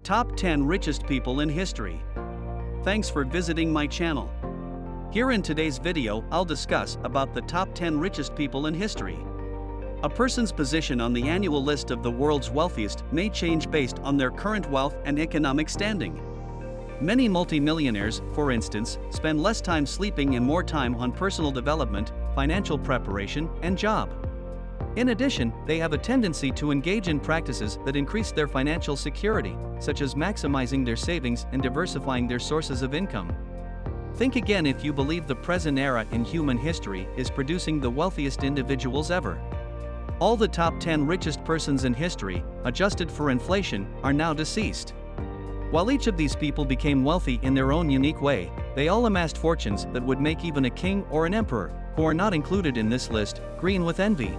Top 10 Richest People in History. Thanks for visiting my channel. Here in today's video, I'll discuss about the top 10 richest people in history. A person's position on the annual list of the world's wealthiest may change based on their current wealth and economic standing. Many multimillionaires, for instance, spend less time sleeping and more time on personal development, financial preparation, and job. In addition, they have a tendency to engage in practices that increase their financial security, such as maximizing their savings and diversifying their sources of income. Think again if you believe the present era in human history is producing the wealthiest individuals ever. All the top 10 richest persons in history, adjusted for inflation, are now deceased. While each of these people became wealthy in their own unique way, they all amassed fortunes that would make even a king or an emperor, who are not included in this list, green with envy.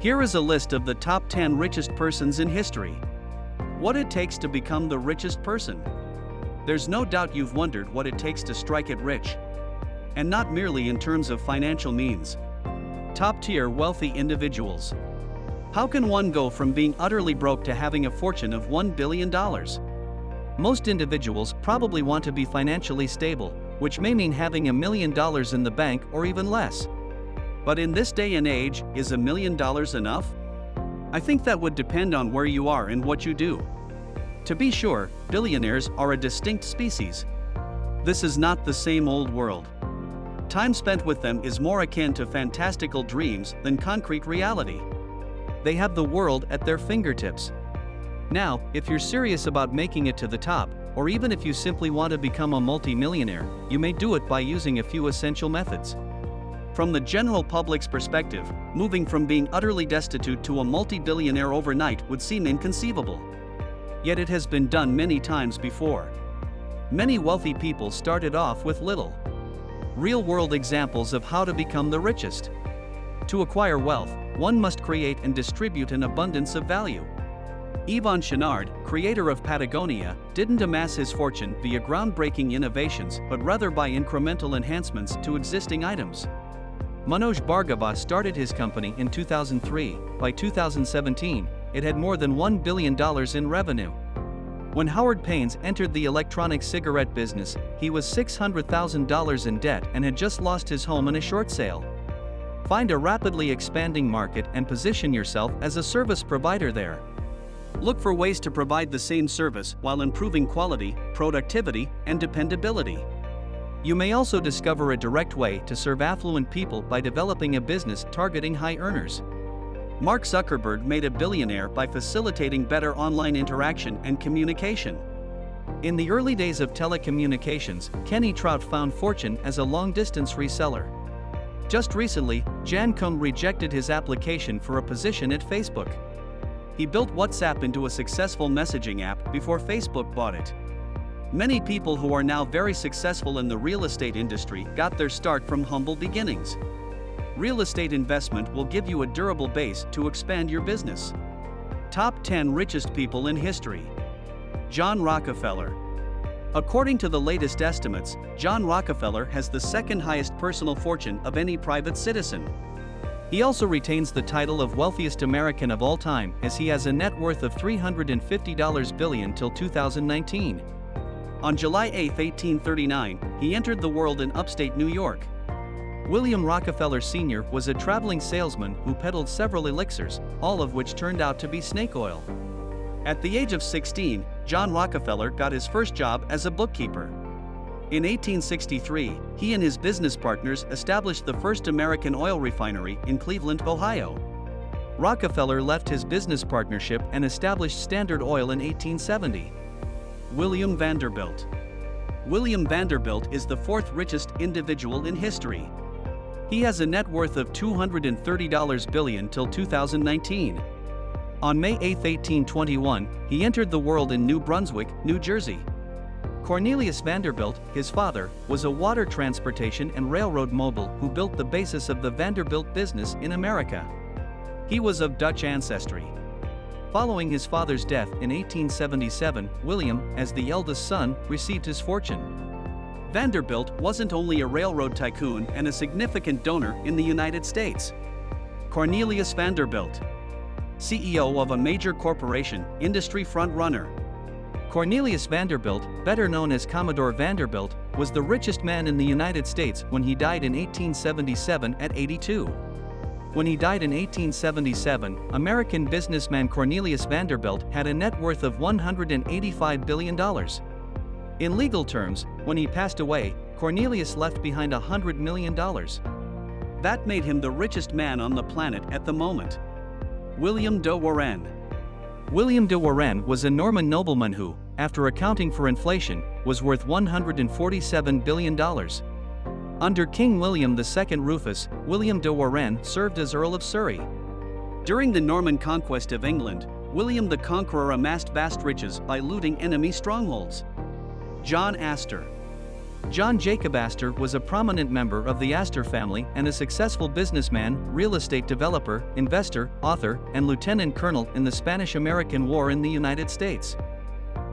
Here is a list of the top 10 richest persons in history. What it takes to become the richest person. There's no doubt you've wondered what it takes to strike it rich. And not merely in terms of financial means. Top-tier wealthy individuals. How can one go from being utterly broke to having a fortune of $1 billion? Most individuals probably want to be financially stable, which may mean having $1 million in the bank or even less. But in this day and age, is $1 million enough? I think that would depend on where you are and what you do. To be sure, billionaires are a distinct species. This is not the same old world. Time spent with them is more akin to fantastical dreams than concrete reality. They have the world at their fingertips. Now, if you're serious about making it to the top, or even if you simply want to become a multi-millionaire, you may do it by using a few essential methods. From the general public's perspective, moving from being utterly destitute to a multi-billionaire overnight would seem inconceivable. Yet it has been done many times before. Many wealthy people started off with little. Real-world examples of how to become the richest. To acquire wealth, one must create and distribute an abundance of value. Yvon Chouinard, creator of Patagonia, didn't amass his fortune via groundbreaking innovations but rather by incremental enhancements to existing items. Manoj Bhargava started his company in 2003. By 2017, it had more than $1 billion in revenue. When Howard Paynes entered the electronic cigarette business, he was $600,000 in debt and had just lost his home in a short sale. Find a rapidly expanding market and position yourself as a service provider there. Look for ways to provide the same service while improving quality, productivity, and dependability. You may also discover a direct way to serve affluent people by developing a business targeting high earners. Mark Zuckerberg made a billionaire by facilitating better online interaction and communication. In the early days of telecommunications, Kenny Trout found fortune as a long-distance reseller. Just recently, Jan Koum rejected his application for a position at Facebook. He built WhatsApp into a successful messaging app before Facebook bought it. Many people who are now very successful in the real estate industry got their start from humble beginnings. Real estate investment will give you a durable base to expand your business. Top 10 richest people in history. John Rockefeller. According to the latest estimates, John Rockefeller has the second highest personal fortune of any private citizen. He also retains the title of wealthiest American of all time, as he has a net worth of $350 billion till 2019. On July 8, 1839, he entered the world in upstate New York. William Rockefeller Sr. was a traveling salesman who peddled several elixirs, all of which turned out to be snake oil. At the age of 16, John Rockefeller got his first job as a bookkeeper. In 1863, he and his business partners established the first American oil refinery in Cleveland, Ohio. Rockefeller left his business partnership and established Standard Oil in 1870. William Vanderbilt. William Vanderbilt is the fourth richest individual in history. He has a net worth of $230 billion till 2019. On May 8, 1821, he entered the world in New Brunswick, New Jersey. Cornelius Vanderbilt, his father, was a water transportation and railroad mogul who built the basis of the Vanderbilt business in America. He was of Dutch ancestry. Following his father's death in 1877, William, as the eldest son, received his fortune. Vanderbilt wasn't only a railroad tycoon and a significant donor in the United States. Cornelius Vanderbilt, CEO of a major corporation, industry front-runner. Cornelius Vanderbilt, better known as Commodore Vanderbilt, was the richest man in the United States when he died in 1877 at 82. When he died in 1877, American businessman Cornelius Vanderbilt had a net worth of $185 billion. In legal terms, when he passed away, Cornelius left behind $100 million. That made him the richest man on the planet at the moment. William de Warenne. William de Warenne was a Norman nobleman who, after accounting for inflation, was worth $147 billion. Under King William II Rufus, William de Warenne served as Earl of Surrey. During the Norman conquest of England, William the Conqueror amassed vast riches by looting enemy strongholds. John Astor. John Jacob Astor was a prominent member of the Astor family and a successful businessman, real estate developer, investor, author, and lieutenant colonel in the Spanish-American War in the United States.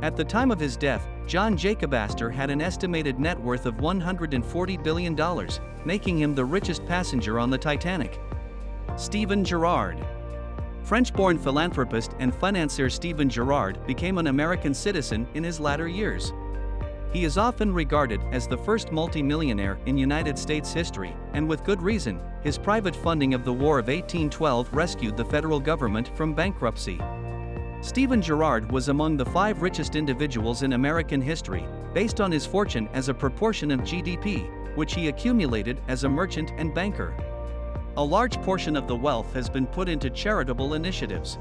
At the time of his death, John Jacob Astor had an estimated net worth of $140 billion, making him the richest passenger on the Titanic. Stephen Girard. French-born philanthropist and financier Stephen Girard became an American citizen in his latter years. He is often regarded as the first multimillionaire in United States history, and with good reason. His private funding of the War of 1812 rescued the federal government from bankruptcy. Stephen Girard was among the 5 richest individuals in American history, based on his fortune as a proportion of GDP, which he accumulated as a merchant and banker. A large portion of the wealth has been put into charitable initiatives.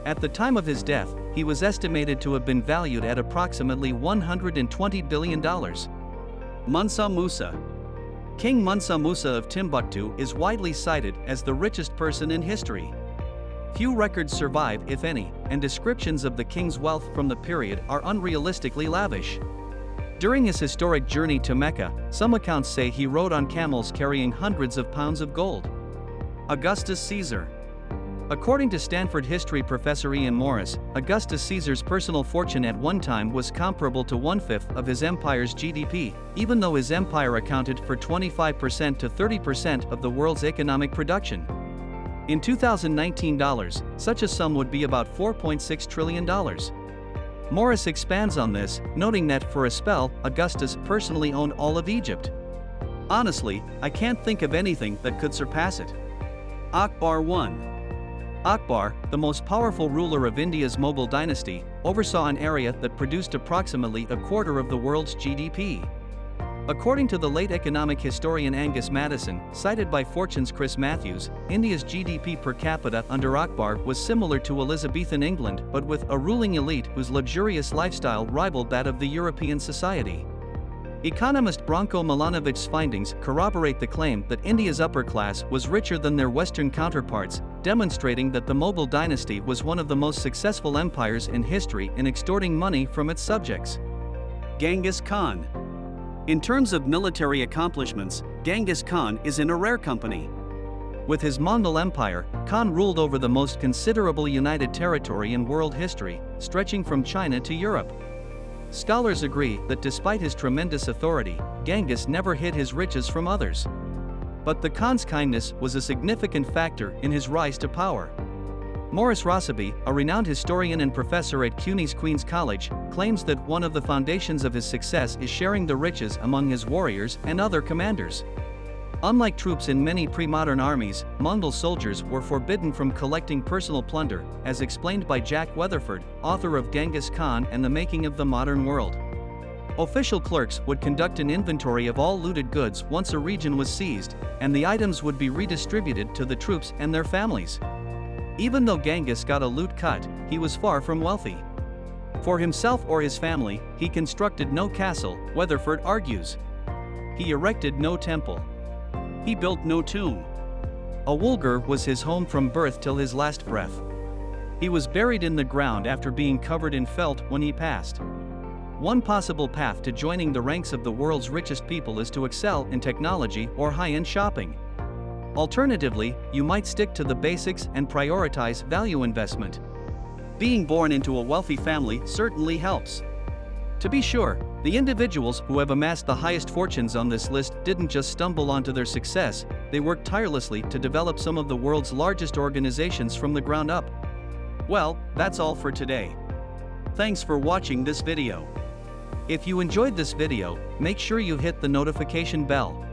At the time of his death, he was estimated to have been valued at approximately $120 billion. Mansa Musa. King Mansa Musa of Timbuktu is widely cited as the richest person in history. Few records survive, if any, and descriptions of the king's wealth from the period are unrealistically lavish. During his historic journey to Mecca, some accounts say he rode on camels carrying hundreds of pounds of gold. Augustus Caesar. According to Stanford history professor Ian Morris, Augustus Caesar's personal fortune at one time was comparable to 1/5 of his empire's GDP, even though his empire accounted for 25% to 30% of the world's economic production. In 2019 dollars, such a sum would be about $4.6 trillion. Morris expands on this, noting that for a spell, Augustus personally owned all of Egypt. Honestly, I can't think of anything that could surpass it. Akbar I. Akbar, the most powerful ruler of India's Mughal dynasty, oversaw an area that produced approximately a quarter of the world's GDP. According to the late economic historian Angus Maddison, cited by Fortune's Chris Matthews, India's GDP per capita under Akbar was similar to Elizabethan England but with a ruling elite whose luxurious lifestyle rivaled that of the European society. Economist Branko Milanovic's findings corroborate the claim that India's upper class was richer than their Western counterparts, demonstrating that the Mughal dynasty was one of the most successful empires in history in extorting money from its subjects. Genghis Khan. In terms of military accomplishments, Genghis Khan is in a rare company. With his Mongol Empire, Khan ruled over the most considerable united territory in world history, stretching from China to Europe. Scholars agree that despite his tremendous authority, Genghis never hid his riches from others. But the Khan's kindness was a significant factor in his rise to power. Morris Rossaby, a renowned historian and professor at CUNY's Queen's College, claims that one of the foundations of his success is sharing the riches among his warriors and other commanders. Unlike troops in many pre-modern armies, Mongol soldiers were forbidden from collecting personal plunder, as explained by Jack Weatherford, author of Genghis Khan and the Making of the Modern World. Official clerks would conduct an inventory of all looted goods once a region was seized, and the items would be redistributed to the troops and their families. Even though Genghis got a loot cut, he was far from wealthy. For himself or his family, he constructed no castle, Weatherford argues. He erected no temple. He built no tomb. A wulgur was his home from birth till his last breath. He was buried in the ground after being covered in felt when he passed. One possible path to joining the ranks of the world's richest people is to excel in technology or high-end shopping. Alternatively, you might stick to the basics and prioritize value investment. Being born into a wealthy family certainly helps. To be sure, the individuals who have amassed the highest fortunes on this list didn't just stumble onto their success, they worked tirelessly to develop some of the world's largest organizations from the ground up. Well, that's all for today. Thanks for watching this video. If you enjoyed this video, make sure you hit the notification bell.